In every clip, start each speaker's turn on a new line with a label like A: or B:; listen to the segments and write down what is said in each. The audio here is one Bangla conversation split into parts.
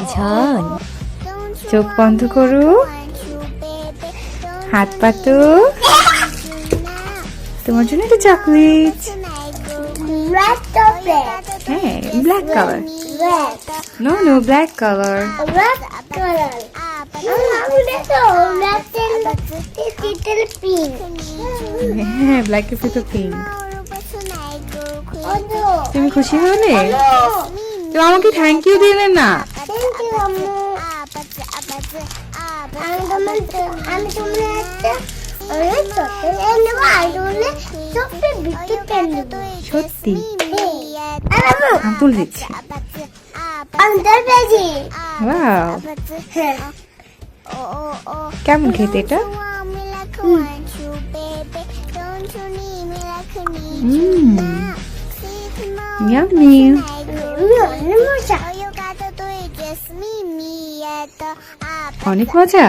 A: ইছান চোখ বন্ধ করো, হাত পাতো। তোমার জন্য একটা চকলেট। হ্যাঁ, black colour. No no, black colour. হ্যাঁ, ব্ল্যাক এর ভিতর পিঙ্ক। তুমি খুশি হলে? তো আমাকে থ্যাংক ইউ দিলে না। সত্যি আঙ্কুল দিচ্ছি। ওয়াও, কেমন খেতে এটা? ইয়াম্মি। অনেক মজা।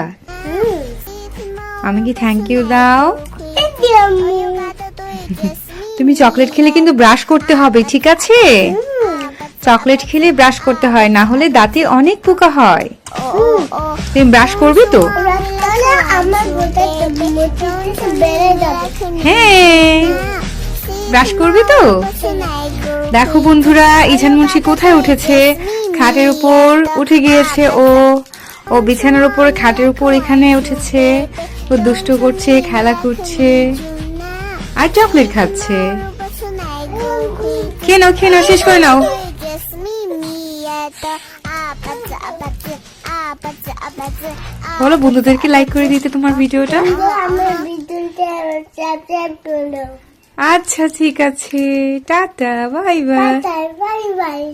A: আমি কি থ্যাংক ইউ দাও? তুমি চকলেট খেলে কিন্তু ব্রাশ করতে হবে, ঠিক আছে? চকলেট খেলে ব্রাশ করতে হয়, না হলে দাঁতে অনেক পোকা হয়। তুমি ব্রাশ করবে তো? হ্যাঁ, ব্রাশ করবে তো? দেখো বন্ধুরা, ইছান মুন্সি কোথায় উঠেছে? খাটের উপর উঠে গিয়েছে ও। ও বিছানার উপর, খাটের উপর এখানে উঠেছে। ও দুষ্টু করছে, খেলা করছে আর চকলেট খাচ্ছে। খেয়ে নাও, খেয়ে নাও, শেষ করে নাও। বলো বন্ধুদেরকে লাইক করে দিতে তোমার ভিডিওটা। আচ্ছা ঠিক আছে, টাটা, বাই বাই।